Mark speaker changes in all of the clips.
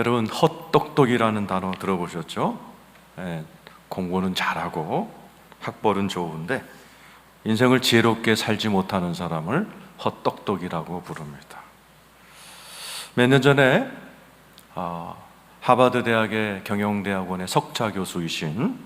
Speaker 1: 여러분, 헛똑똑이라는 단어 들어보셨죠? 예, 공부는 잘하고 학벌은 좋은데 인생을 지혜롭게 살지 못하는 사람을 헛똑똑이라고 부릅니다. 몇 년 전에 하버드 대학의 경영대학원의 석좌 교수이신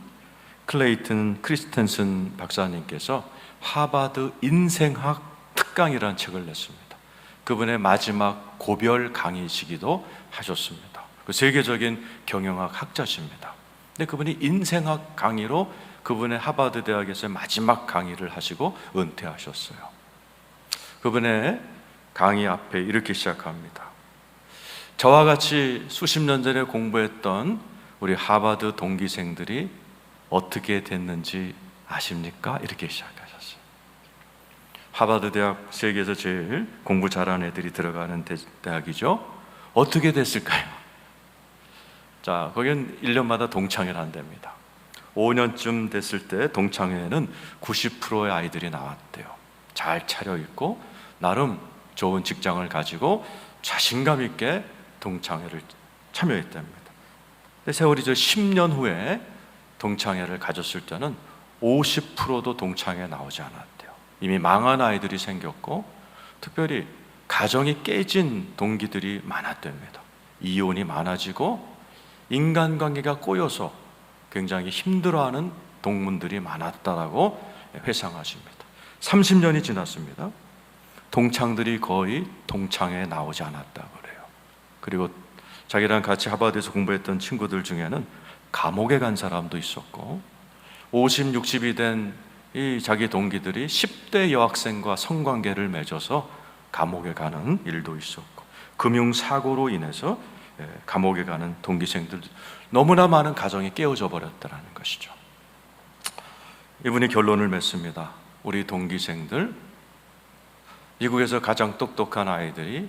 Speaker 1: 클레이튼 크리스텐슨 박사님께서 하버드 인생학 특강이라는 책을 냈습니다. 그분의 마지막 고별 강의시기도 하셨습니다. 그 세계적인 경영학 학자십니다. 근데 그분이 인생학 강의로 그분의 하버드 대학에서의 마지막 강의를 하시고 은퇴하셨어요. 그분의 강의 앞에 이렇게 시작합니다. 저와 같이 수십 년 전에 공부했던 우리 하버드 동기생들이 어떻게 됐는지 아십니까? 이렇게 시작하셨어요. 하버드 대학 세계에서 제일 공부 잘하는 애들이 들어가는 대학이죠. 어떻게 됐을까요? 자, 거긴 1년마다 동창회를 한답니다. 5년쯤 됐을 때 동창회에는 90%의 아이들이 나왔대요. 잘 차려입고 나름 좋은 직장을 가지고 자신감 있게 동창회를 참여했답니다. 근데 세월이 저 10년 후에 동창회를 가졌을 때는 50%도 동창회에 나오지 않았대요. 이미 망한 아이들이 생겼고 특별히 가정이 깨진 동기들이 많았답니다. 이혼이 많아지고 인간관계가 꼬여서 굉장히 힘들어하는 동문들이 많았다라고 회상하십니다. 30년이 지났습니다. 동창들이 거의 동창회에 나오지 않았다고 그래요. 그리고 자기랑 같이 하버드에서 공부했던 친구들 중에는 감옥에 간 사람도 있었고 50, 60이 된 이 자기 동기들이 10대 여학생과 성관계를 맺어서 감옥에 가는 일도 있었고 금융사고로 인해서 감옥에 가는 동기생들, 너무나 많은 가정이 깨어져 버렸다는 것이죠. 이분이 결론을 맺습니다. 우리 동기생들, 미국에서 가장 똑똑한 아이들이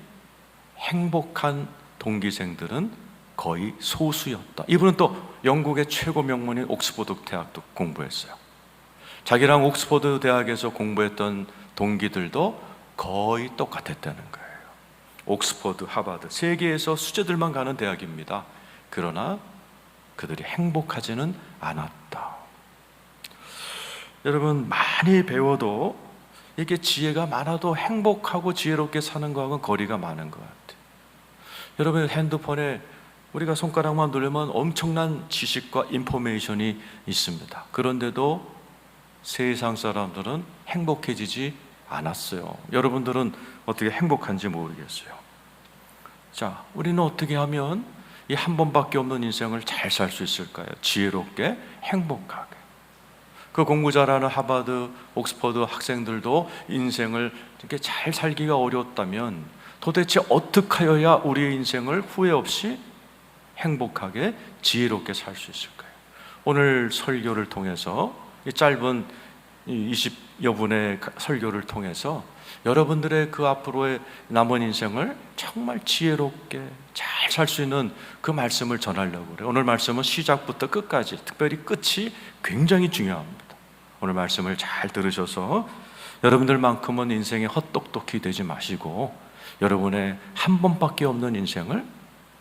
Speaker 1: 행복한 동기생들은 거의 소수였다. 이분은 또 영국의 최고 명문인 옥스퍼드 대학도 공부했어요. 자기랑 옥스퍼드 대학에서 공부했던 동기들도 거의 똑같았다는 거예요. 옥스퍼드, 하버드, 세계에서 수재들만 가는 대학입니다. 그러나 그들이 행복하지는 않았다. 여러분, 많이 배워도 이게 지혜가 많아도 행복하고 지혜롭게 사는 거하고는 거리가 많은 것 같아요. 여러분, 핸드폰에 우리가 손가락만 누르면 엄청난 지식과 인포메이션이 있습니다. 그런데도 세상 사람들은 행복해지지 않았어요. 여러분들은 어떻게 행복한지 모르겠어요. 자, 우리는 어떻게 하면 이 한 번밖에 없는 인생을 잘 살 수 있을까요? 지혜롭게, 행복하게. 그 공부 잘하는 하버드, 옥스퍼드 학생들도 인생을 이렇게 잘 살기가 어려웠다면 도대체 어떻게 하여야 우리의 인생을 후회 없이 행복하게, 지혜롭게 살 수 있을까요? 오늘 설교를 통해서 이 짧은 20여 분의 설교를 통해서 여러분들의 그 앞으로의 남은 인생을 정말 지혜롭게 잘 살 수 있는 그 말씀을 전하려고 그래요. 오늘 말씀은 시작부터 끝까지, 특별히 끝이 굉장히 중요합니다. 오늘 말씀을 잘 들으셔서 여러분들만큼은 인생에 헛똑똑히 되지 마시고 여러분의 한 번밖에 없는 인생을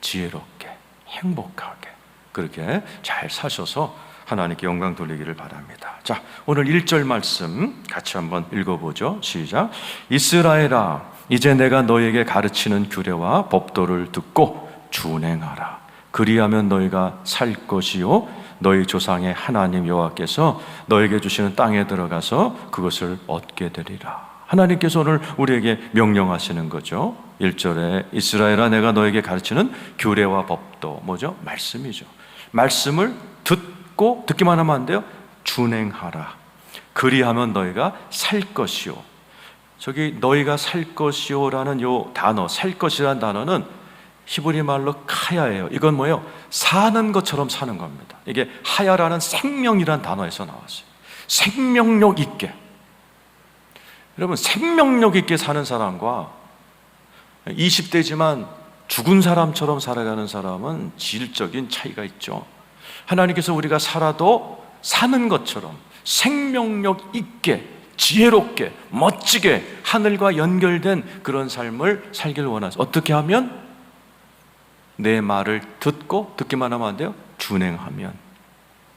Speaker 1: 지혜롭게, 행복하게 그렇게 잘 사셔서 하나님께 영광 돌리기를 바랍니다. 자, 오늘 1절 말씀 같이 한번 읽어보죠. 시작. 이스라엘아, 이제 내가 너에게 가르치는 규례와 법도를 듣고 준행하라. 그리하면 너희가 살 것이요 너희 조상의 하나님 여호와께서 너에게 주시는 땅에 들어가서 그것을 얻게 되리라. 하나님께서 오늘 우리에게 명령하시는 거죠. 1절에 이스라엘아, 내가 너에게 가르치는 규례와 법도, 뭐죠? 말씀이죠. 말씀을 듣기만 하면 안 돼요. 준행하라. 그리하면 너희가 살 것이요. 저기 너희가 살 것이요라는 요 단어, 살 것이라는 단어는 히브리 말로 카야예요. 이건 뭐예요? 사는 것처럼 사는 겁니다. 이게 하야라는 생명이라는 단어에서 나왔어요. 생명력 있게. 여러분, 생명력 있게 사는 사람과 20대지만 죽은 사람처럼 살아가는 사람은 질적인 차이가 있죠. 하나님께서 우리가 살아도 사는 것처럼 생명력 있게, 지혜롭게, 멋지게 하늘과 연결된 그런 삶을 살기를 원하세요. 어떻게 하면? 내 말을 듣고, 듣기만 하면 안 돼요, 준행하면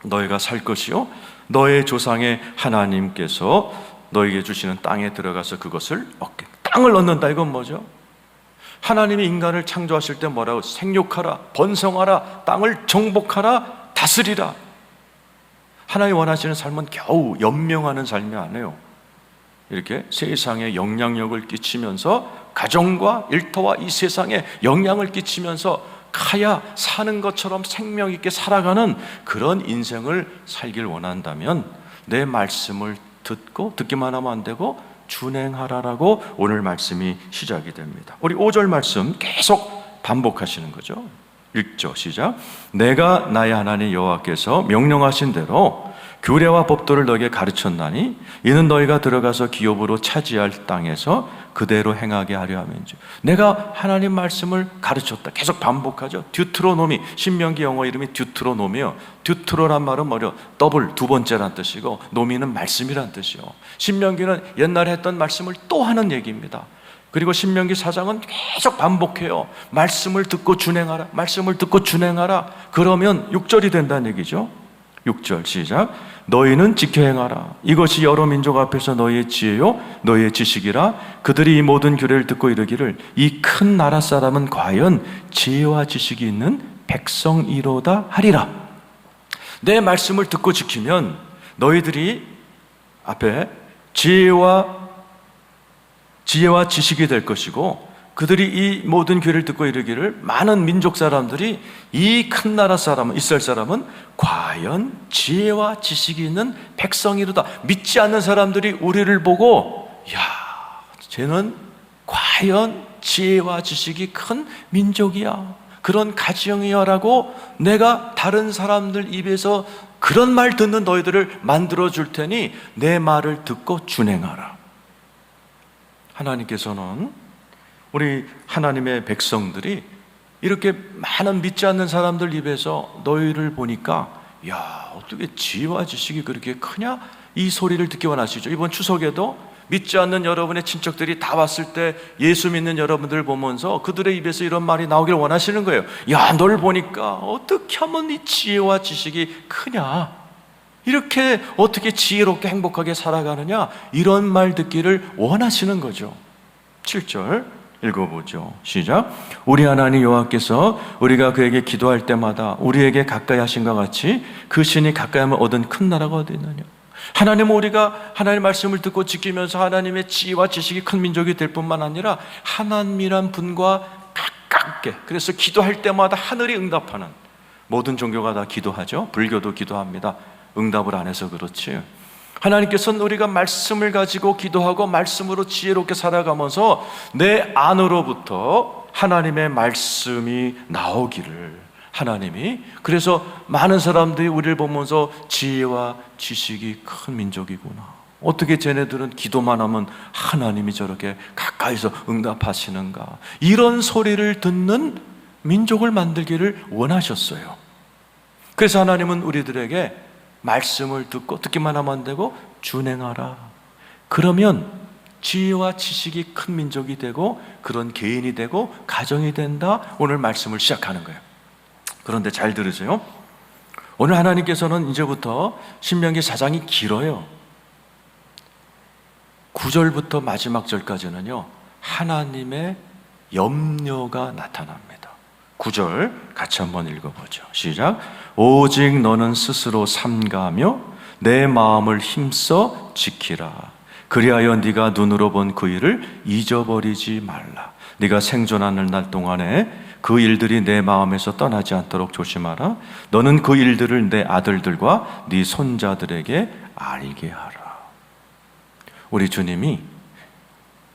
Speaker 1: 너희가 살 것이요 너의 조상의 하나님께서 너에게 주시는 땅에 들어가서 그것을 얻게. 땅을 얻는다, 이건 뭐죠? 하나님이 인간을 창조하실 때 뭐라고? 생육하라, 번성하라, 땅을 정복하라, 다스리라. 하나님이 원하시는 삶은 겨우 연명하는 삶이 아니에요. 이렇게 세상에 영향력을 끼치면서 가정과 일터와 이 세상에 영향을 끼치면서 가야 사는 것처럼 생명 있게 살아가는 그런 인생을 살길 원한다면 내 말씀을 듣고, 듣기만 하면 안 되고 준행하라라고 오늘 말씀이 시작이 됩니다. 우리 5절 말씀 계속 반복하시는 거죠. 읽죠. 시작. 내가 나의 하나님 여호와께서 명령하신 대로 규례와 법도를 너에게 가르쳤나니 이는 너희가 들어가서 기업으로 차지할 땅에서 그대로 행하게 하려 함인지. 내가 하나님 말씀을 가르쳤다. 계속 반복하죠. 듀트로노미, 신명기 영어 이름이 듀트로노미요. 듀트로란 말은 뭐죠? 더블, 두 번째란 뜻이고, 노미는 말씀이란 뜻이요. 신명기는 옛날에 했던 말씀을 또 하는 얘기입니다. 그리고 신명기 4장은 계속 반복해요. 말씀을 듣고 준행하라, 말씀을 듣고 준행하라. 그러면 6절이 된다는 얘기죠. 6절 시작. 너희는 지켜 행하라. 이것이 여러 민족 앞에서 너희의 지혜요 너희의 지식이라. 그들이 이 모든 규례를 듣고 이르기를 이 큰 나라 사람은 과연 지혜와 지식이 있는 백성이로다 하리라. 내 말씀을 듣고 지키면 너희들이 앞에 지혜와 지식이 될 것이고, 그들이 이 모든 규례를 듣고 이르기를 많은 민족 사람들이 이 큰 나라 사람은, 이스라엘 사람은 과연 지혜와 지식이 있는 백성이로다. 믿지 않는 사람들이 우리를 보고 야, 쟤는 과연 지혜와 지식이 큰 민족이야, 그런 가정이야 라고 내가 다른 사람들 입에서 그런 말 듣는 너희들을 만들어 줄 테니 내 말을 듣고 준행하라. 하나님께서는 우리 하나님의 백성들이 이렇게 많은 믿지 않는 사람들 입에서 너희를 보니까 야, 어떻게 지혜와 지식이 그렇게 크냐? 이 소리를 듣기 원하시죠. 이번 추석에도 믿지 않는 여러분의 친척들이 다 왔을 때 예수 믿는 여러분들 보면서 그들의 입에서 이런 말이 나오길 원하시는 거예요. 야, 널 보니까 어떻게 하면 이 지혜와 지식이 크냐? 이렇게 어떻게 지혜롭게 행복하게 살아가느냐? 이런 말 듣기를 원하시는 거죠. 7절 읽어보죠. 시작. 우리 하나님 여호와께서 우리가 그에게 기도할 때마다 우리에게 가까이 하신 것 같이 그 신이 가까이 하면 얻은 큰 나라가 어디 있느냐. 하나님은 우리가 하나님의 말씀을 듣고 지키면서 하나님의 지혜와 지식이 큰 민족이 될 뿐만 아니라 하나님이란 분과 가깝게, 그래서 기도할 때마다 하늘이 응답하는, 모든 종교가 다 기도하죠. 불교도 기도합니다. 응답을 안 해서 그렇지. 하나님께서는 우리가 말씀을 가지고 기도하고 말씀으로 지혜롭게 살아가면서 내 안으로부터 하나님의 말씀이 나오기를, 하나님이, 그래서 많은 사람들이 우리를 보면서 지혜와 지식이 큰 민족이구나, 어떻게 쟤네들은 기도만 하면 하나님이 저렇게 가까이서 응답하시는가, 이런 소리를 듣는 민족을 만들기를 원하셨어요. 그래서 하나님은 우리들에게 말씀을 듣고, 듣기만 하면 안 되고 준행하라. 그러면 지혜와 지식이 큰 민족이 되고 그런 개인이 되고 가정이 된다. 오늘 말씀을 시작하는 거예요. 그런데 잘 들으세요. 오늘 하나님께서는 이제부터 신명기 4장이 길어요. 9절부터 마지막 절까지는요, 하나님의 염려가 나타납니다. 9절 같이 한번 읽어보죠. 시작. 오직 너는 스스로 삼가하며 내 마음을 힘써 지키라. 그리하여 네가 눈으로 본 그 일을 잊어버리지 말라. 네가 생존하는 날 동안에 그 일들이 내 마음에서 떠나지 않도록 조심하라. 너는 그 일들을 내 아들들과 네 손자들에게 알게 하라. 우리 주님이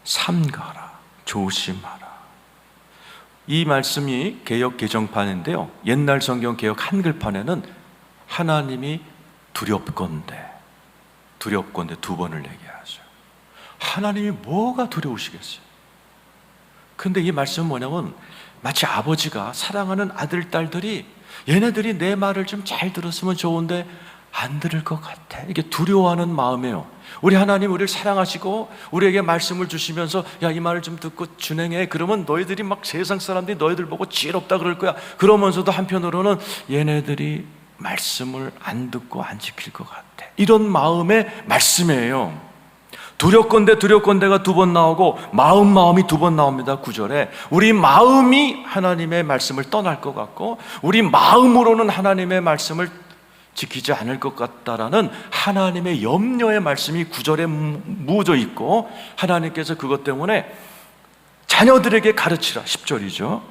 Speaker 1: 삼가라, 조심하라. 이 말씀이 개역 개정판인데요, 옛날 성경 개역 한글판에는 하나님이 두렵건대 두 번을 얘기하죠. 하나님이 뭐가 두려우시겠어요? 근데 이 말씀은 뭐냐면 마치 아버지가 사랑하는 아들, 딸들이 얘네들이 내 말을 좀 잘 들었으면 좋은데 안 들을 것 같아. 이게 두려워하는 마음이에요. 우리 하나님 우리를 사랑하시고 우리에게 말씀을 주시면서 야, 이 말을 좀 듣고 준행해. 그러면 너희들이 막 세상 사람들이 너희들 보고 지혜롭다 그럴 거야. 그러면서도 한편으로는 얘네들이 말씀을 안 듣고 안 지킬 것 같아. 이런 마음의 말씀이에요. 두렵건대가 두 번 나오고 마음이 두 번 나옵니다. 9절에 우리 마음이 하나님의 말씀을 떠날 것 같고 우리 마음으로는 하나님의 말씀을 지키지 않을 것 같다라는 하나님의 염려의 말씀이 9절에 묻어 있고, 하나님께서 그것 때문에 자녀들에게 가르치라 10절이죠.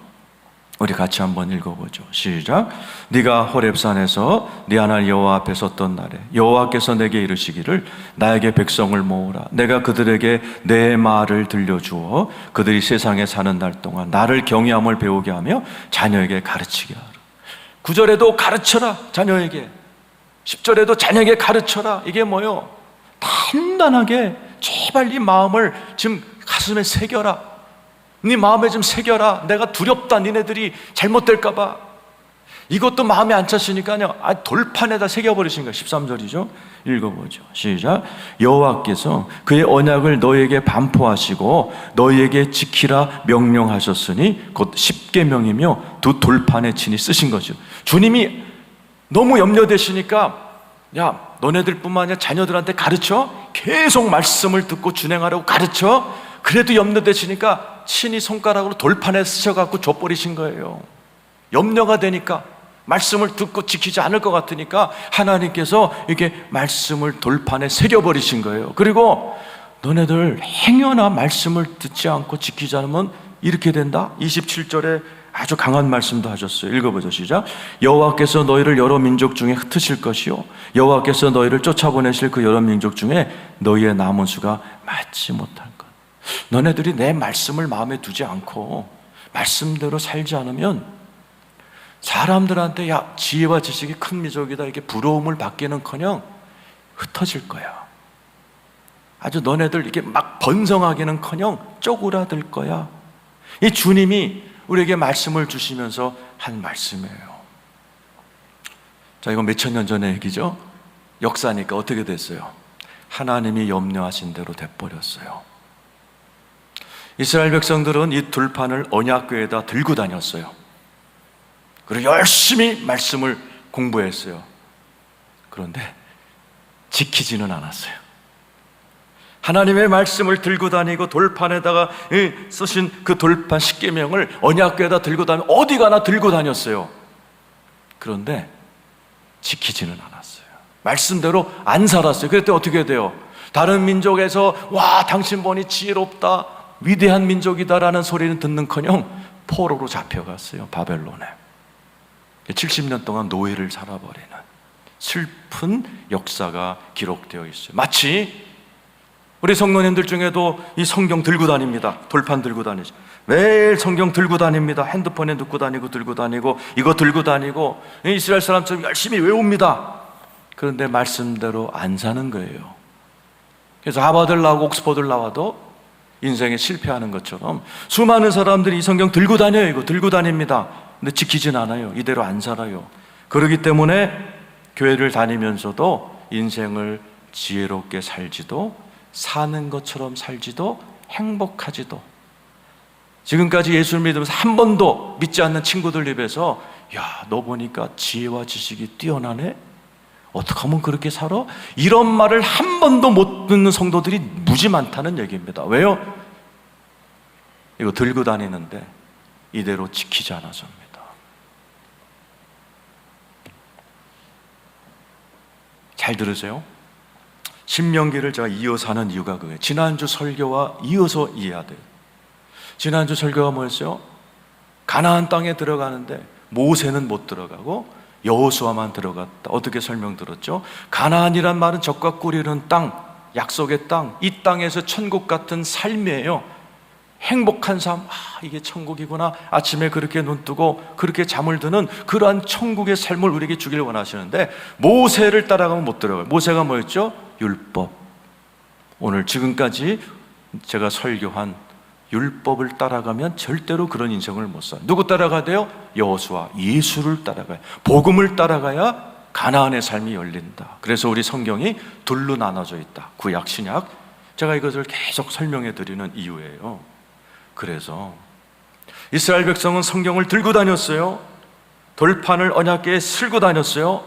Speaker 1: 우리 같이 한번 읽어보죠. 시작. 네가 호렙산에서 네 하나님 여호와 앞에 섰던 날에 여호와께서 내게 이르시기를 나에게 백성을 모으라. 내가 그들에게 내 말을 들려주어 그들이 세상에 사는 날 동안 나를 경외함을 배우게 하며 자녀에게 가르치게 하라. 9절에도 가르쳐라 자녀에게, 10절에도 자녀에게 가르쳐라. 이게 뭐요? 단단하게 제발 네 마음을 지금 가슴에 새겨라. 네 마음에 좀 새겨라. 내가 두렵다. 니네들이 잘못될까 봐. 이것도 마음에 안 찼으니까요, 돌판에다 새겨버리신 거예요. 13절이죠. 읽어보죠. 시작. 여호와께서 그의 언약을 너희에게 반포하시고 너희에게 지키라 명령하셨으니 곧 십계명이며 두 돌판에 친히 쓰신 거죠. 주님이 너무 염려되시니까 야, 너네들뿐만 아니라 자녀들한테 가르쳐. 계속 말씀을 듣고 준행하라고 가르쳐. 그래도 염려되시니까 친히 손가락으로 돌판에 쓰셔갖고 줘버리신 거예요. 염려가 되니까, 말씀을 듣고 지키지 않을 것 같으니까 하나님께서 이렇게 말씀을 돌판에 새겨버리신 거예요. 그리고 너네들 행여나 말씀을 듣지 않고 지키지 않으면 이렇게 된다. 27절에 아주 강한 말씀도 하셨어요. 읽어보죠. 시작. 여호와께서 너희를 여러 민족 중에 흩으실 것이요 여호와께서 너희를 쫓아보내실 그 여러 민족 중에 너희의 남은 수가 맞지 못할 것. 너네들이 내 말씀을 마음에 두지 않고 말씀대로 살지 않으면 사람들한테 야, 지혜와 지식이 큰 민족이다 이렇게 부러움을 받기는커녕 흩어질 거야. 아주 너네들 이게 막 번성하기는커녕 쪼그라들 거야. 이 주님이 우리에게 말씀을 주시면서 한 말씀이에요. 자, 이건 몇천 년 전의 얘기죠. 역사니까 어떻게 됐어요? 하나님이 염려하신 대로 돼버렸어요. 이스라엘 백성들은 이 들판을 언약궤에다 들고 다녔어요. 그리고 열심히 말씀을 공부했어요. 그런데 지키지는 않았어요. 하나님의 말씀을 들고 다니고 돌판에다가 쓰신 그 돌판 십계명을 언약궤에다 들고 다니고 어디 가나 들고 다녔어요. 그런데 지키지는 않았어요. 말씀대로 안 살았어요. 그랬더니 어떻게 돼요? 다른 민족에서 와, 당신 보니 지혜롭다, 위대한 민족이다라는 소리는 듣는커녕 포로로 잡혀갔어요. 바벨론에. 70년 동안 노예를 살아버리는 슬픈 역사가 기록되어 있어요. 마치 우리 성도님들 중에도 이 성경 들고 다닙니다. 돌판 들고 다니죠. 매일 성경 들고 다닙니다. 핸드폰에 넣고 다니고 들고 다니고 이거 들고 다니고 이스라엘 사람처럼 열심히 외웁니다. 그런데 말씀대로 안 사는 거예요. 그래서 하버드를 나오고 옥스퍼드를 나와도 인생에 실패하는 것처럼 수많은 사람들이 이 성경 들고 다녀요. 이거 들고 다닙니다. 근데 지키진 않아요. 이대로 안 살아요. 그렇기 때문에 교회를 다니면서도 인생을 지혜롭게 살지도, 사는 것처럼 살지도, 행복하지도, 지금까지 예수를 믿으면서 한 번도 믿지 않는 친구들 입에서 야, 너 보니까 지혜와 지식이 뛰어나네? 어떻게 하면 그렇게 살아? 이런 말을 한 번도 못 듣는 성도들이 무지 많다는 얘기입니다. 왜요? 이거 들고 다니는데 이대로 지키지 않아서입니다. 잘 들으세요. 신명기를 제가 이어서 하는 이유가 그거예요. 지난주 설교와 이어서 이해해야 돼요. 지난주 설교가 뭐였어요? 가나안 땅에 들어가는데 모세는 못 들어가고 여호수아만 들어갔다. 어떻게 설명 들었죠? 가나안이란 말은 젖과 꿀이 흐르는 땅, 약속의 땅, 이 땅에서 천국 같은 삶이에요. 행복한 삶, 이게 천국이구나. 아침에 그렇게 눈 뜨고 그렇게 잠을 드는 그러한 천국의 삶을 우리에게 주기를 원하시는데 모세를 따라가면 못 들어가요. 모세가 뭐였죠? 율법. 오늘 지금까지 제가 설교한 율법을 따라가면 절대로 그런 인생을 못 살아요. 누구 따라가야 돼요? 여호수아, 예수를 따라가요. 복음을 따라가야 가나안의 삶이 열린다. 그래서 우리 성경이 둘로 나눠져 있다. 구약, 신약. 제가 이것을 계속 설명해 드리는 이유예요. 그래서 이스라엘 백성은 성경을 들고 다녔어요. 돌판을 언약궤에 쓸고 다녔어요.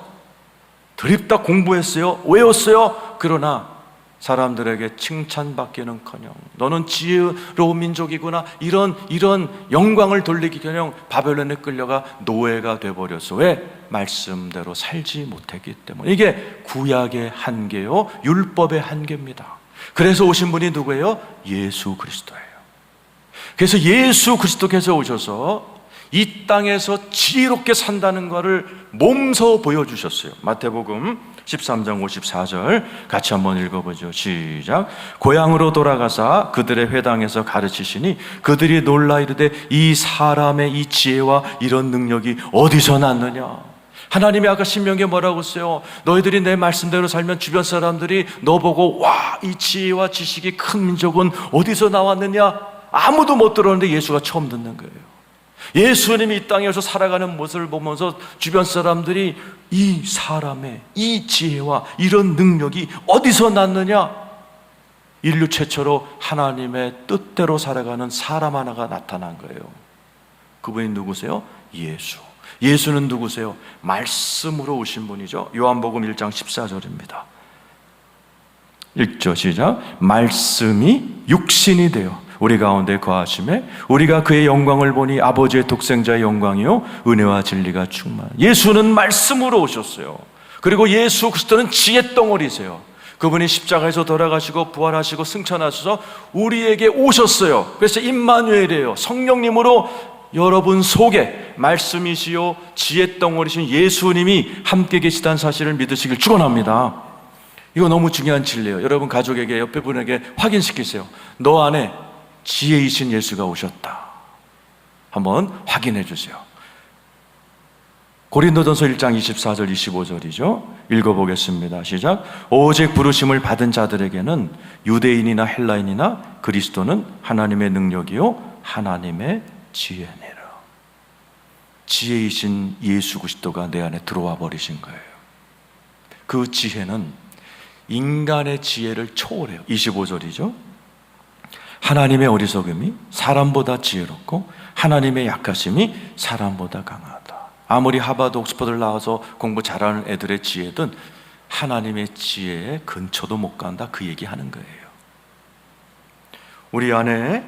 Speaker 1: 드립다 공부했어요. 외웠어요. 그러나 사람들에게 칭찬받기는커녕 너는 지혜로운 민족이구나, 이런 영광을 돌리기커녕 바벨론에 끌려가 노예가 돼버렸어. 왜? 말씀대로 살지 못했기 때문에. 이게 구약의 한계요, 율법의 한계입니다. 그래서 오신 분이 누구예요? 예수 그리스도예요. 그래서 예수 그리스도께서 오셔서 이 땅에서 지혜롭게 산다는 것을 몸소 보여주셨어요. 마태복음 13장 54절 같이 한번 읽어보죠. 시작. 고향으로 돌아가사 그들의 회당에서 가르치시니 그들이 놀라 이르되 이 사람의 이 지혜와 이런 능력이 어디서 났느냐. 하나님이 아까 신명기에 뭐라고 했어요? 너희들이 내 말씀대로 살면 주변 사람들이 너 보고 와, 이 지혜와 지식이 큰 민족은 어디서 나왔느냐? 아무도 못 들었는데 예수가 처음 듣는 거예요. 예수님이 이 땅에서 살아가는 모습을 보면서 주변 사람들이 이 사람의 이 지혜와 이런 능력이 어디서 났느냐? 인류 최초로 하나님의 뜻대로 살아가는 사람 하나가 나타난 거예요. 그분이 누구세요? 예수. 예수는 누구세요? 말씀으로 오신 분이죠. 요한복음 1장 14절입니다. 읽죠. 시작. 말씀이 육신이 되어 우리 가운데 거하심에 우리가 그의 영광을 보니 아버지의 독생자의 영광이요 은혜와 진리가 충만. 예수는 말씀으로 오셨어요. 그리고 예수 그리스도는 지혜 덩어리세요. 그분이 십자가에서 돌아가시고 부활하시고 승천하셔서 우리에게 오셨어요. 그래서 임마누엘이에요. 성령님으로 여러분 속에 말씀이시요 지혜 덩어리신 예수님이 함께 계시다는 사실을 믿으시길 축원합니다. 이거 너무 중요한 진리예요. 여러분 가족에게, 옆에 분에게 확인시키세요. 너 안에 지혜이신 예수가 오셨다. 한번 확인해 주세요. 고린도전서 1장 24절 25절이죠. 읽어보겠습니다. 시작. 오직 부르심을 받은 자들에게는 유대인이나 헬라인이나 그리스도는 하나님의 능력이요 하나님의 지혜니라. 지혜이신 예수 그리스도가 내 안에 들어와 버리신 거예요. 그 지혜는 인간의 지혜를 초월해요. 25절이죠. 하나님의 어리석음이 사람보다 지혜롭고 하나님의 약하심이 사람보다 강하다. 아무리 하버드 옥스퍼드를 나와서 공부 잘하는 애들의 지혜든 하나님의 지혜의 근처도 못 간다, 그 얘기하는 거예요. 우리 안에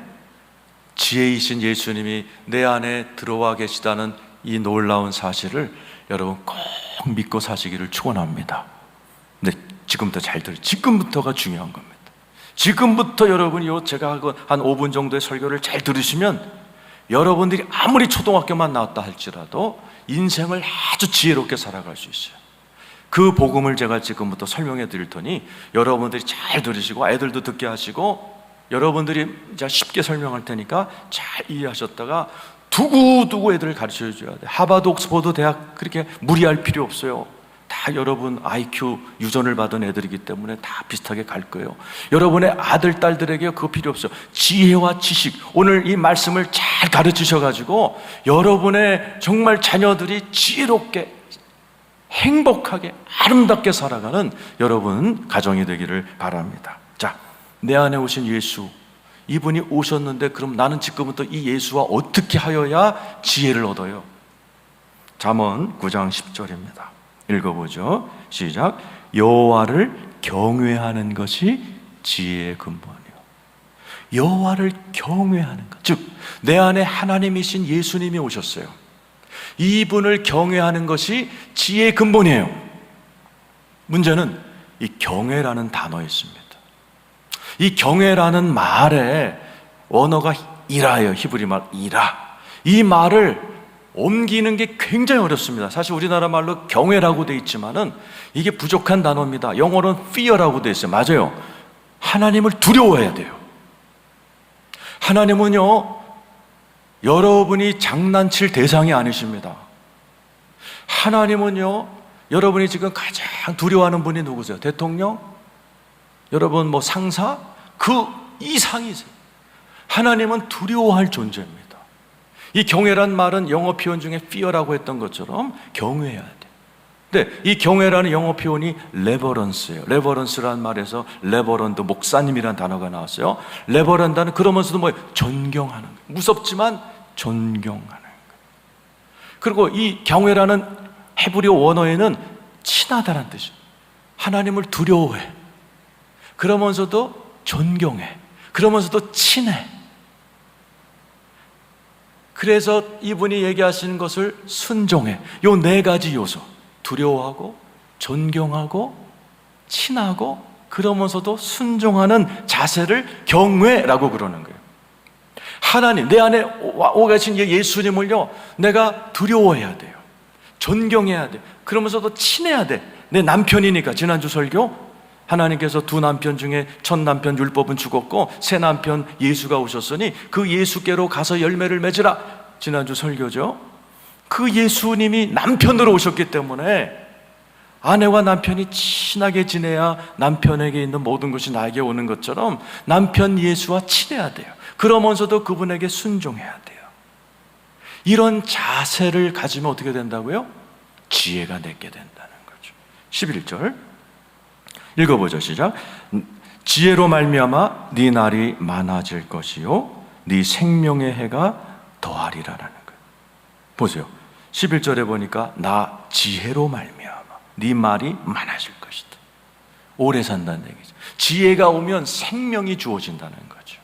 Speaker 1: 지혜이신 예수님이 내 안에 들어와 계시다는 이 놀라운 사실을 여러분 꼭 믿고 사시기를 축원합니다. 근데 지금부터 잘 들으세요. 지금부터가 중요한 겁니다. 지금부터 여러분이 제가 한 5분 정도의 설교를 잘 들으시면 여러분들이 아무리 초등학교만 나왔다 할지라도 인생을 아주 지혜롭게 살아갈 수 있어요. 그 복음을 제가 지금부터 설명해 드릴 테니 여러분들이 잘 들으시고 아이들도 듣게 하시고, 여러분들이 이제 쉽게 설명할 테니까 잘 이해하셨다가 두고두고 애들을 가르쳐 줘야 돼요. 하버드 옥스퍼드 대학 그렇게 무리할 필요 없어요. 다 여러분 IQ 유전을 받은 애들이기 때문에 다 비슷하게 갈 거예요. 여러분의 아들, 딸들에게 그거 필요 없어요. 지혜와 지식, 오늘 이 말씀을 잘 가르치셔가지고 여러분의 정말 자녀들이 지혜롭게 행복하게 아름답게 살아가는 여러분 가정이 되기를 바랍니다. 자, 내 안에 오신 예수, 이분이 오셨는데 그럼 나는 지금부터 이 예수와 어떻게 하여야 지혜를 얻어요? 잠언 9장 10절입니다. 읽어보죠. 시작. 여호와를 경외하는 것이 지혜의 근본이요. 여호와를 경외하는 것, 즉 내 안에 하나님이신 예수님이 오셨어요. 이분을 경외하는 것이 지혜의 근본이에요. 문제는 이 경외라는 단어에 있습니다. 이 경외라는 말에 원어가 이라예요. 히브리 말 이라. 이 말을 옮기는 게 굉장히 어렵습니다. 사실 우리나라 말로 경외라고 돼 있지만은 이게 부족한 단어입니다. 영어로는 fear라고 돼 있어요. 맞아요. 하나님을 두려워해야 돼요. 하나님은요, 여러분이 장난칠 대상이 아니십니다. 하나님은요, 여러분이 지금 가장 두려워하는 분이 누구세요? 대통령? 여러분 뭐 상사? 그 이상이세요. 하나님은 두려워할 존재입니다. 이 경외란 말은 영어 표현 중에 fear라고 했던 것처럼 경외해야 돼. 근데 이 경외라는 영어 표현이 레버런스예요. 레버런스라는 말에서 레버런드, 목사님이라는 단어가 나왔어요. 레버런드는 그러면서도 뭐예요? 존경하는 거예요. 무섭지만 존경하는 거예요. 그리고 이 경외라는 헤브리어 원어에는 친하다는 뜻이에요. 하나님을 두려워해. 그러면서도 존경해. 그러면서도 친해. 그래서 이분이 얘기하시는 것을 순종해. 요 네 가지 요소. 두려워하고, 존경하고, 친하고, 그러면서도 순종하는 자세를 경외라고 그러는 거예요. 하나님, 내 안에 오 계신 예수님을요, 내가 두려워해야 돼요. 존경해야 돼요. 그러면서도 친해야 돼. 내 남편이니까. 지난주 설교 하나님께서 두 남편 중에 첫 남편 율법은 죽었고 새 남편 예수가 오셨으니 그 예수께로 가서 열매를 맺으라. 지난주 설교죠. 그 예수님이 남편으로 오셨기 때문에 아내와 남편이 친하게 지내야 남편에게 있는 모든 것이 나에게 오는 것처럼 남편 예수와 친해야 돼요. 그러면서도 그분에게 순종해야 돼요. 이런 자세를 가지면 어떻게 된다고요? 지혜가 내게 된다는 거죠. 11절 읽어보죠. 시작. 지혜로 말미암아 네 날이 많아질 것이요 네 생명의 해가 더하리라라는 거예요. 보세요. 11절에 보니까 나 지혜로 말미암아 네 말이 많아질 것이다. 오래 산다는 얘기죠. 지혜가 오면 생명이 주어진다는 거죠.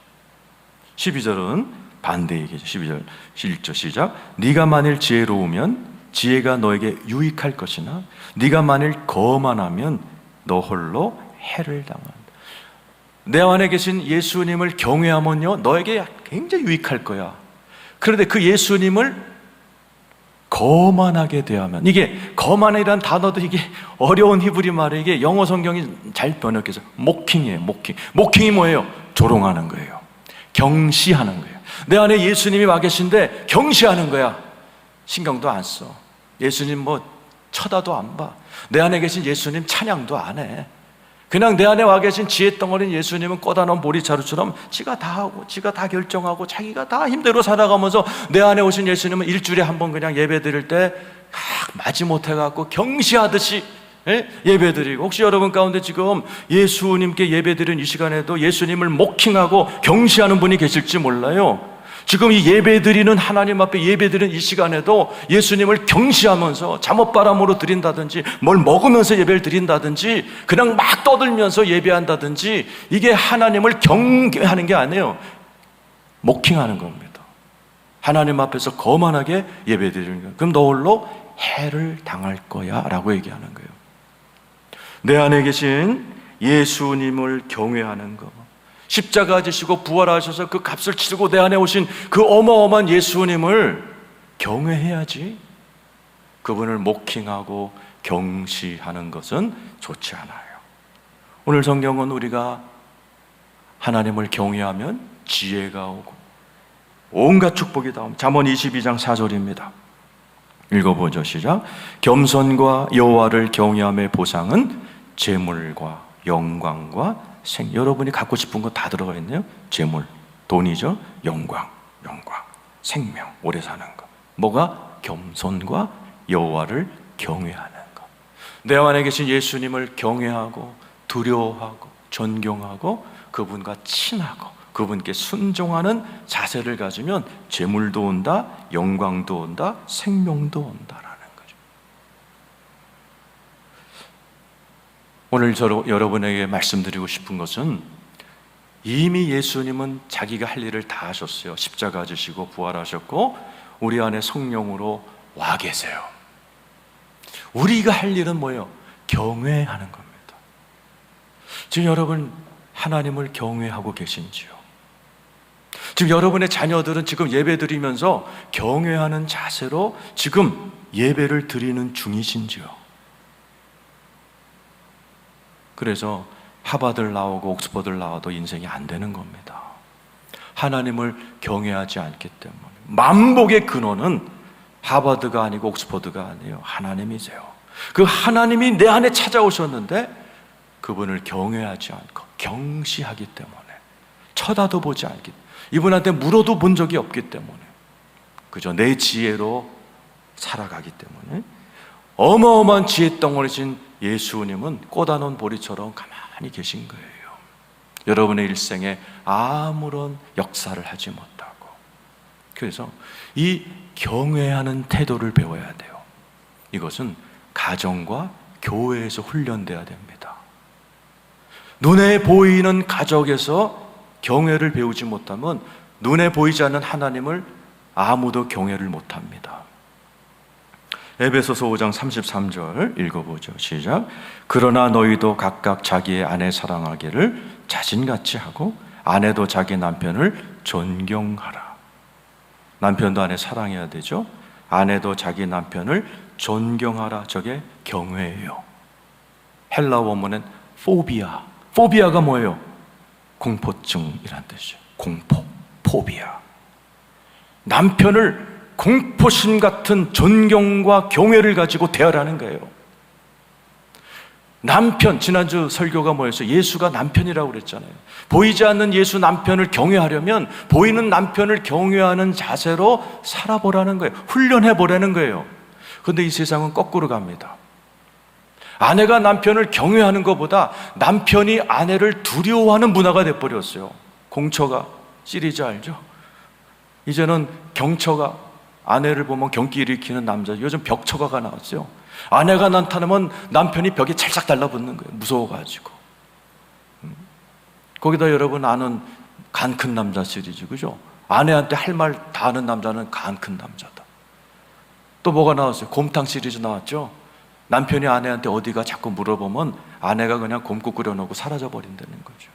Speaker 1: 12절은 반대 얘기죠. 12절 1절 시작. 네가 만일 지혜로우면 지혜가 너에게 유익할 것이나 네가 만일 거만하면 너 홀로 해를 당한다. 내 안에 계신 예수님을 경외하면요 너에게 굉장히 유익할 거야. 그런데 그 예수님을 거만하게 대하면, 이게 거만이라는 단어도 이게 어려운 히브리 말에 이게 영어 성경이 잘 번역해서 모킹이에요. 모킹이 뭐예요? 조롱하는 거예요. 경시하는 거예요. 내 안에 예수님이 와 계신데 경시하는 거야. 신경도 안 써. 예수님 뭐 쳐다도 안 봐. 내 안에 계신 예수님 찬양도 안 해. 그냥 내 안에 와 계신 지혜 덩어리인 예수님은 꺼다놓은 보리자루처럼 지가 다 하고 지가 다 결정하고 자기가 다 힘대로 살아가면서 내 안에 오신 예수님은 일주일에 한 번 그냥 예배 드릴 때 마지못해 갖고 경시하듯이 예배 드리고, 혹시 여러분 가운데 지금 예수님께 예배 드리는 이 시간에도 예수님을 모킹하고 경시하는 분이 계실지 몰라요. 지금 이 예배 드리는 하나님 앞에 예배 드리는 이 시간에도 예수님을 경시하면서 잠옷바람으로 드린다든지 뭘 먹으면서 예배를 드린다든지 그냥 막 떠들면서 예배한다든지, 이게 하나님을 경계하는 게 아니에요. 모킹하는 겁니다. 하나님 앞에서 거만하게 예배 드리는 거예요. 그럼 너 홀로 해를 당할 거야 라고 얘기하는 거예요. 내 안에 계신 예수님을 경외하는 거, 십자가 지시고 부활하셔서 그 값을 치르고 내 안에 오신 그 어마어마한 예수님을 경외해야지. 그분을 모킹하고 경시하는 것은 좋지 않아요. 오늘 성경은 우리가 하나님을 경외하면 지혜가 오고 온갖 축복이 나옵니다. 잠언 22장 4절입니다. 읽어보죠. 시작. 겸손과 여호와를 경외함의 보상은 재물과 영광과 여러분이 갖고 싶은 거 다 들어가 있네요. 재물, 돈이죠. 영광, 생명, 오래 사는 거. 뭐가? 겸손과 여호와를 경외하는 거. 내 안에 계신 예수님을 경외하고 두려워하고 존경하고 그분과 친하고 그분께 순종하는 자세를 가지면 재물도 온다, 영광도 온다, 생명도 온다라는 거죠. 오늘 여러분에게 말씀드리고 싶은 것은, 이미 예수님은 자기가 할 일을 다 하셨어요. 십자가 지시고 부활하셨고 우리 안에 성령으로 와 계세요. 우리가 할 일은 뭐예요? 경외하는 겁니다. 지금 여러분 하나님을 경외하고 계신지요? 지금 여러분의 자녀들은 지금 예배 드리면서 경외하는 자세로 지금 예배를 드리는 중이신지요? 그래서 하버드를 나오고 옥스퍼드를 나와도 인생이 안 되는 겁니다. 하나님을 경외하지 않기 때문에. 만복의 근원은 하버드가 아니고 옥스퍼드가 아니에요. 하나님이세요. 그 하나님이 내 안에 찾아오셨는데 그분을 경외하지 않고 경시하기 때문에, 쳐다도 보지 않기 때문에, 이분한테 물어도 본 적이 없기 때문에, 그저 내 지혜로 살아가기 때문에 어마어마한 지혜 덩어리신 예수님은 꽂아놓은 보리처럼 가만히 계신 거예요. 여러분의 일생에 아무런 역사를 하지 못하고. 그래서 이 경외하는 태도를 배워야 돼요. 이것은 가정과 교회에서 훈련돼야 됩니다. 눈에 보이는 가족에서 경외를 배우지 못하면 눈에 보이지 않는 하나님을 아무도 경외를 못합니다. 에베소서 5장 33절 읽어보죠. 시작. 그러나 너희도 각각 자기의 아내 사랑하기를 자신같이 하고 아내도 자기 남편을 존경하라. 남편도 아내 사랑해야 되죠. 아내도 자기 남편을 존경하라. 저게 경외예요. 헬라 원문은 포비아. 포비아가 뭐예요? 공포증이란 뜻이죠. 공포, 포비아. 남편을 공포심 같은 존경과 경외를 가지고 대하라는 거예요. 남편, 지난주 설교가 뭐였어요? 예수가 남편이라고 그랬잖아요. 보이지 않는 예수 남편을 경외하려면 보이는 남편을 경외하는 자세로 살아보라는 거예요. 훈련해보라는 거예요. 그런데 이 세상은 거꾸로 갑니다. 아내가 남편을 경외하는 것보다 남편이 아내를 두려워하는 문화가 돼버렸어요. 공처가 시리즈 알죠? 이제는 경처가 아내를 보면 경기 일으키는 남자, 요즘 벽처가가 나왔어요. 아내가 나타나면 남편이 벽에 찰싹 달라붙는 거예요. 무서워가지고. 거기다 여러분 아는 간 큰 남자 시리즈, 그죠? 아내한테 할 말 다 하는 남자는 간 큰 남자다. 또 뭐가 나왔어요? 곰탕 시리즈 나왔죠? 남편이 아내한테 어디가 자꾸 물어보면 아내가 그냥 곰국 끓여놓고 사라져버린다는 거죠.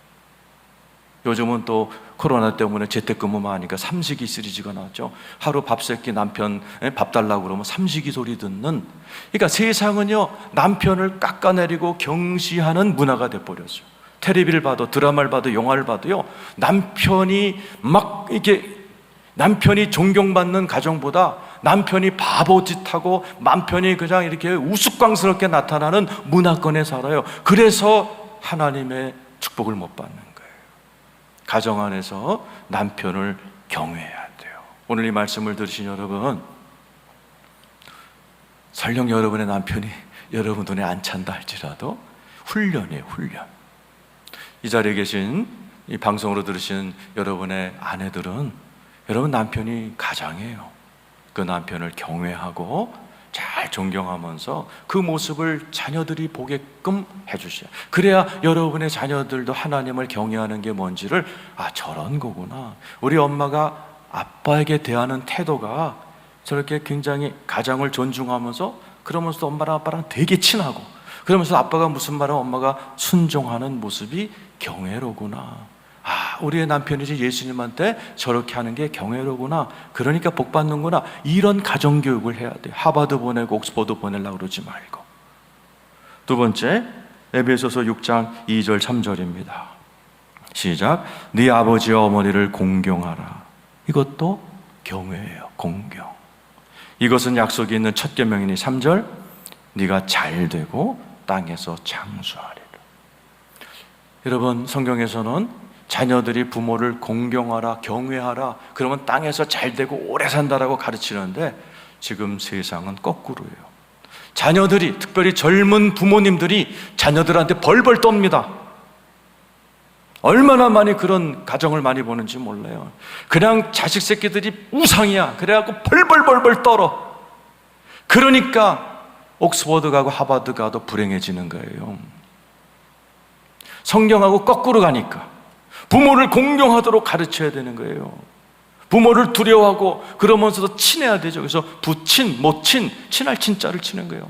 Speaker 1: 요즘은 또 코로나 때문에 재택근무만 하니까 삼식이 시리즈가 나왔죠. 하루 밥 세끼 남편 밥 달라고 그러면 삼식이 소리 듣는. 그러니까 세상은요, 남편을 깎아내리고 경시하는 문화가 돼버렸어요. 텔레비를 봐도, 드라마를 봐도, 영화를 봐도요, 남편이 막 이렇게 남편이 존경받는 가정보다 남편이 바보짓하고 남편이 그냥 이렇게 우스꽝스럽게 나타나는 문화권에 살아요. 그래서 하나님의 축복을 못 받는 거예요. 가정 안에서 남편을 경외해야 돼요. 오늘 이 말씀을 들으신 여러분, 설령 여러분의 남편이 여러분 눈에 안 찬다 할지라도 훈련이에요, 훈련. 이 자리에 계신 이 방송으로 들으신 여러분의 아내들은 여러분 남편이 가장이에요. 그 남편을 경외하고 잘 존경하면서 그 모습을 자녀들이 보게끔 해주셔야, 그래야 여러분의 자녀들도 하나님을 경외하는 게 뭔지를, 아, 저런 거구나. 우리 엄마가 아빠에게 대하는 태도가 저렇게 굉장히 가장을 존중하면서, 그러면서도 엄마랑 아빠랑 되게 친하고, 그러면서 아빠가 무슨 말을 엄마가 순종하는 모습이 경외로구나. 아, 우리의 남편이지 예수님한테 저렇게 하는 게 경외로구나. 그러니까 복 받는구나. 이런 가정교육을 해야 돼요. 하버드 보내고 옥스퍼드 보내려고 그러지 말고. 두 번째, 에베소서 6장 2절 3절입니다. 시작. 네 아버지와 어머니를 공경하라. 이것도 경외예요. 공경. 이것은 약속이 있는 첫 계명이니 3절. 네가 잘되고 땅에서 장수하리라. 여러분, 성경에서는 자녀들이 부모를 공경하라, 경외하라, 그러면 땅에서 잘되고 오래 산다라고 가르치는데, 지금 세상은 거꾸로예요. 자녀들이, 특별히 젊은 부모님들이 자녀들한테 벌벌 떱니다. 얼마나 많이 그런 가정을 많이 보는지 몰라요. 그냥 자식 새끼들이 우상이야. 그래갖고 벌벌 떨어. 그러니까 옥스퍼드 가고 하버드 가도 불행해지는 거예요. 성경하고 거꾸로 가니까 부모를 공경하도록 가르쳐야 되는 거예요. 부모를 두려워하고 그러면서도 친해야 되죠. 그래서 부친, 모친, 친할 친자를 치는 거예요.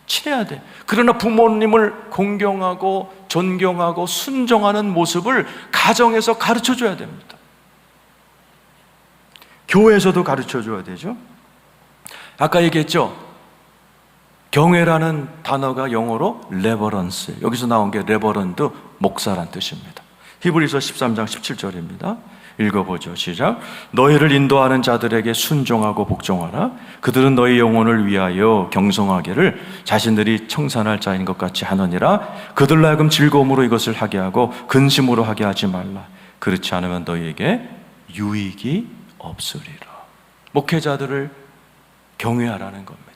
Speaker 1: 친해야 돼. 그러나 부모님을 공경하고 존경하고 순종하는 모습을 가정에서 가르쳐줘야 됩니다. 교회에서도 가르쳐줘야 되죠. 아까 얘기했죠. 경외라는 단어가 영어로 레버런스, 여기서 나온 게 레버런드, 목사란 뜻입니다. 히브리서 13장 17절입니다. 읽어보죠. 시작. 너희를 인도하는 자들에게 순종하고 복종하라. 그들은 너희 영혼을 위하여 경성하기를 자신들이 청산할 자인 것 같이 하느니라. 그들로 하여금 즐거움으로 이것을 하게 하고 근심으로 하게 하지 말라. 그렇지 않으면 너희에게 유익이 없으리라. 목회자들을 경외하라는 겁니다.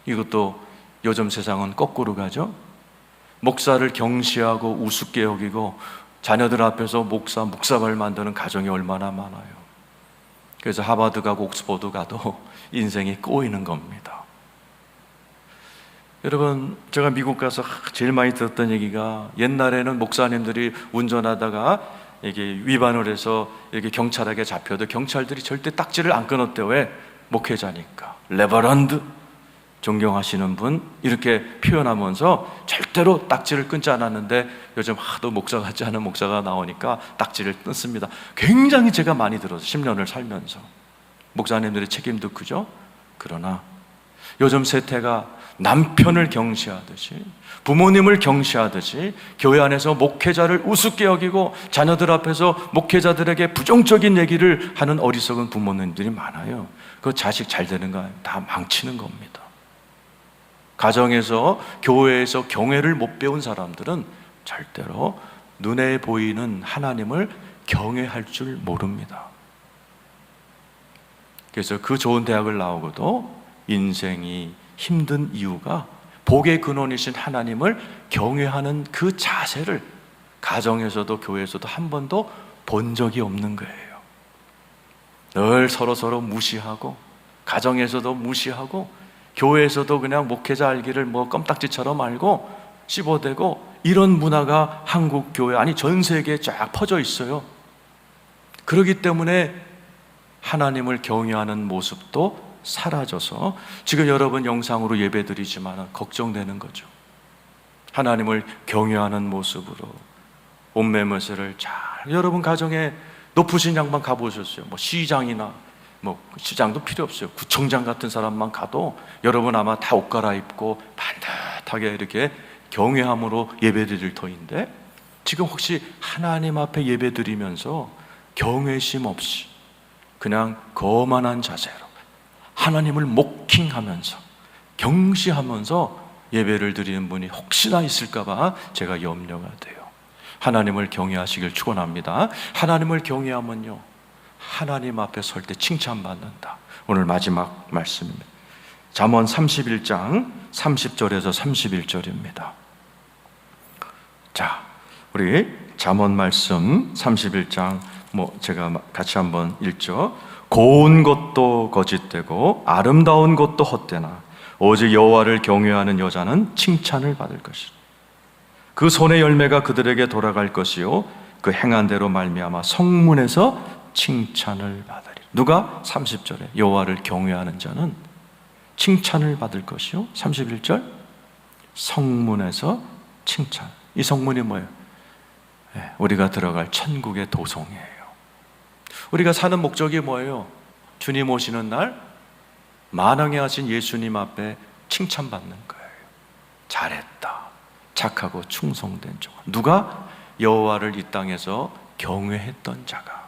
Speaker 1: 이것도 요즘 세상은 거꾸로 가죠. 목사를 경시하고 우습게 여기고 자녀들 앞에서 묵사발 만드는 가정이 얼마나 많아요. 그래서 하버드 가고 옥스퍼드 가도 인생이 꼬이는 겁니다. 여러분, 제가 미국 가서 제일 많이 들었던 얘기가, 옛날에는 목사님들이 운전하다가 이게 위반을 해서 이렇게 경찰에게 잡혀도 경찰들이 절대 딱지를 안 끊었대요. 왜? 목회자니까. 레버런드, 존경하시는 분, 이렇게 표현하면서 절대로 딱지를 끊지 않았는데 요즘 하도 목사 같지 않은 목사가 나오니까 딱지를 끊습니다. 굉장히 제가 많이 들어서 10년을 살면서 목사님들의 책임도 크죠. 그러나 요즘 세태가 남편을 경시하듯이, 부모님을 경시하듯이 교회 안에서 목회자를 우습게 여기고 자녀들 앞에서 목회자들에게 부정적인 얘기를 하는 어리석은 부모님들이 많아요. 그 자식 잘 되는 거 다 망치는 겁니다. 가정에서, 교회에서 경외를 못 배운 사람들은 절대로 눈에 보이는 하나님을 경외할 줄 모릅니다. 그래서 그 좋은 대학을 나오고도 인생이 힘든 이유가 복의 근원이신 하나님을 경외하는 그 자세를 가정에서도 교회에서도 한 번도 본 적이 없는 거예요. 늘 서로 무시하고, 가정에서도 무시하고, 교회에서도 그냥 목회자 알기를 껌딱지처럼 알고 씹어대고, 이런 문화가 한국 교회, 아니 전 세계에 쫙 퍼져 있어요. 그렇기 때문에 하나님을 경외하는 모습도 사라져서 지금 여러분 영상으로 예배드리지만 걱정되는 거죠. 하나님을 경외하는 모습으로 옷매무새를 잘, 여러분 가정에 높으신 양반 가보셨어요? 시장이나 시장도 필요 없어요. 구청장 같은 사람만 가도 여러분 아마 다 옷 갈아입고 반듯하게 이렇게 경외함으로 예배드릴 터인데, 지금 혹시 하나님 앞에 예배드리면서 경외심 없이 그냥 거만한 자세로 하나님을 모킹하면서 경시하면서 예배를 드리는 분이 혹시나 있을까봐 제가 염려가 돼요. 하나님을 경외하시길 축원합니다. 하나님을 경외하면요, 하나님 앞에 설 때 칭찬받는다. 오늘 마지막 말씀입니다. 잠언 31장 30절에서 31절입니다. 자, 우리 잠언 말씀 31장 제가 같이 한번 읽죠. 고운 것도 거짓되고 아름다운 것도 헛되나 오직 여호와를 경외하는 여자는 칭찬을 받을 것이라. 그 손의 열매가 그들에게 돌아갈 것이요 그 행한 대로 말미암아 성문에서 칭찬을 받으리라. 누가? 30절에 여호와를 경외하는 자는 칭찬을 받을 것이요, 31절 성문에서 칭찬. 이 성문이 뭐예요? 우리가 들어갈 천국의 도성이에요. 우리가 사는 목적이 뭐예요? 주님 오시는 날 만왕에 하신 예수님 앞에 칭찬받는 거예요. 잘했다, 착하고 충성된 자. 누가? 여호와를 이 땅에서 경외했던 자가.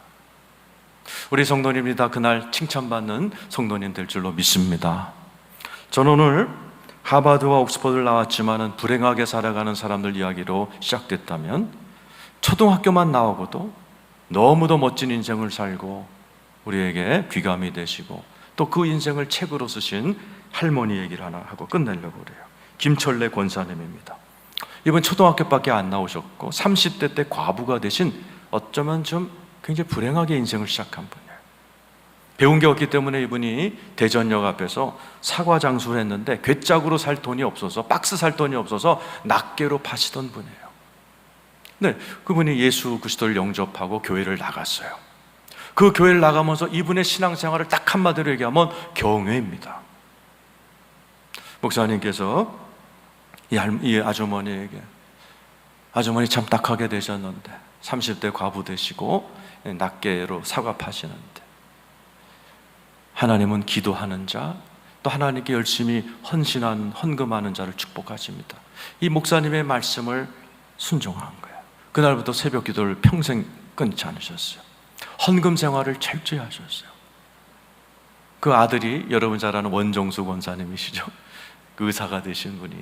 Speaker 1: 우리 성도님이 다 그날 칭찬받는 성도님 될 줄로 믿습니다. 저는 오늘 하버드와 옥스퍼드를 나왔지만 불행하게 살아가는 사람들 이야기로 시작됐다면, 초등학교만 나오고도 너무도 멋진 인생을 살고 우리에게 귀감이 되시고 또 그 인생을 책으로 쓰신 할머니 얘기를 하나 하고 끝내려고 그래요. 김철래 권사님입니다. 이분 초등학교밖에 안 나오셨고 30대 때 과부가 되신, 어쩌면 좀 굉장히 불행하게 인생을 시작한 분이에요. 배운 게 없기 때문에 이분이 대전역 앞에서 사과 장수를 했는데 괴짝으로 살 돈이 없어서, 박스 살 돈이 없어서 낱개로 파시던 분이에요. 네, 그분이 예수 그리스도를 영접하고 교회를 나갔어요. 그 교회를 나가면서 이분의 신앙생활을 딱 한마디로 얘기하면 경외입니다. 목사님께서 이 아주머니에게, 아주머니 참 딱하게 되셨는데 30대 과부 되시고 낱개로 사과 파시는데 하나님은 기도하는 자, 또 하나님께 열심히 헌신한, 헌금하는 자를 축복하십니다. 이 목사님의 말씀을 순종한 거예요. 그날부터 새벽 기도를 평생 끊지 않으셨어요. 헌금 생활을 철저히 하셨어요. 그 아들이 여러분 잘 아는 원종수 권사님이시죠. 그 의사가 되신 분이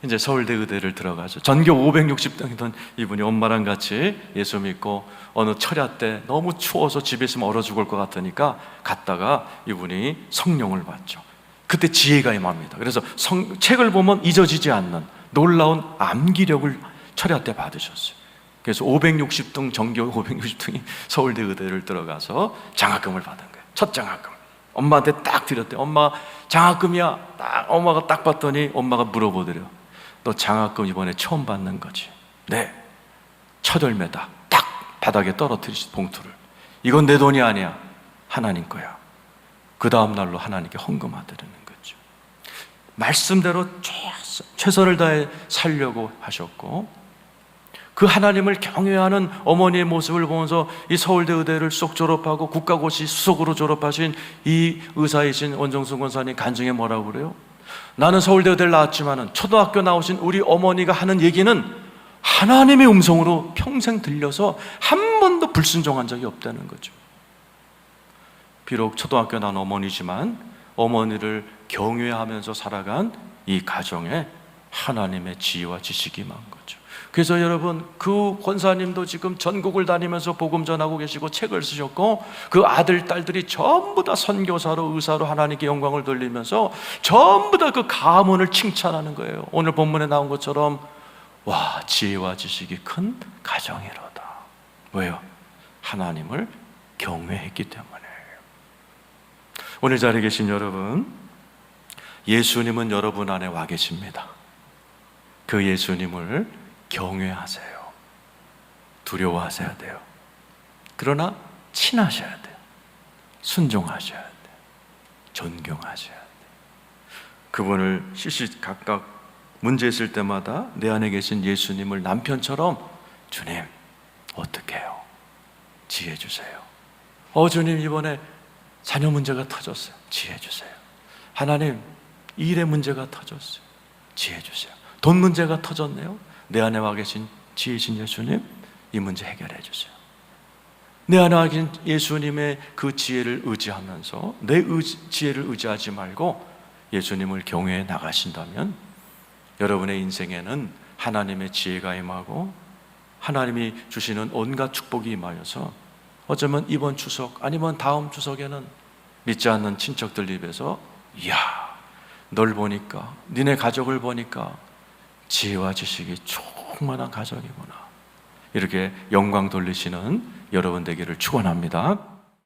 Speaker 1: 이제 서울대 의대를 들어가죠. 전교 560등이던 이분이 엄마랑 같이 예수 믿고 어느 철야 때 너무 추워서 집에 있으면 얼어 죽을 것 같으니까 갔다가 이분이 성령을 받죠. 그때 지혜가 임합니다. 그래서 책을 보면 잊어지지 않는 놀라운 암기력을 철야 때 받으셨어요. 그래서 560등 정교 560등이 서울대 의대를 들어가서 장학금을 받은 거예요. 첫 장학금. 엄마한테 딱 드렸대요. 엄마 장학금이야. 딱 엄마가 딱 봤더니 엄마가 물어보더래요. 너 장학금 이번에 처음 받는 거지? 네. 첫 열매다. 딱 바닥에 떨어뜨리신 봉투를. 이건 내 돈이 아니야. 하나님 거야. 그 다음 날로 하나님께 헌금하드리는 거죠. 말씀대로 최선을 다해 살려고 하셨고, 그 하나님을 경외하는 어머니의 모습을 보면서 이 서울대 의대를 쏙 졸업하고 국가고시 수석으로 졸업하신 이 의사이신 원정순 권사님 간증에 뭐라고 그래요? 나는 서울대 의대를 나왔지만 초등학교 나오신 우리 어머니가 하는 얘기는 하나님의 음성으로 평생 들려서 한 번도 불순종한 적이 없다는 거죠. 비록 초등학교 나온 어머니지만 어머니를 경외하면서 살아간 이 가정에 하나님의 지혜와 지식이 임한 거죠. 그래서 여러분, 그 권사님도 지금 전국을 다니면서 복음 전하고 계시고 책을 쓰셨고, 그 아들, 딸들이 전부 다 선교사로 의사로 하나님께 영광을 돌리면서 전부 다 그 가문을 칭찬하는 거예요. 오늘 본문에 나온 것처럼 와, 지혜와 지식이 큰 가정이로다. 왜요? 하나님을 경외했기 때문에. 오늘 자리에 계신 여러분, 예수님은 여러분 안에 와 계십니다. 그 예수님을 경외하세요. 두려워하셔야 돼요. 그러나 친하셔야 돼요. 순종하셔야 돼요. 존경하셔야 돼요. 그분을 시시각각 문제 있을 때마다 내 안에 계신 예수님을 남편처럼, 주님 어떻게 해요? 지혜 주세요. 주님 이번에 자녀 문제가 터졌어요. 지혜 주세요. 하나님 일의 문제가 터졌어요. 지혜 주세요. 돈 문제가 터졌네요. 내 안에 와 계신 지혜신 예수님, 이 문제 해결해 주세요. 내 안에 와 계신 예수님의 그 지혜를 의지하면서 내 지혜를 의지하지 말고 예수님을 경외해 나가신다면 여러분의 인생에는 하나님의 지혜가 임하고 하나님이 주시는 온갖 축복이 임하여서 어쩌면 이번 추석 아니면 다음 추석에는 믿지 않는 친척들 입에서 이야, 널 보니까, 니네 가족을 보니까 지혜와 지식이 충만한 가정이구나, 이렇게 영광 돌리시는 여러분 되기를 축원합니다.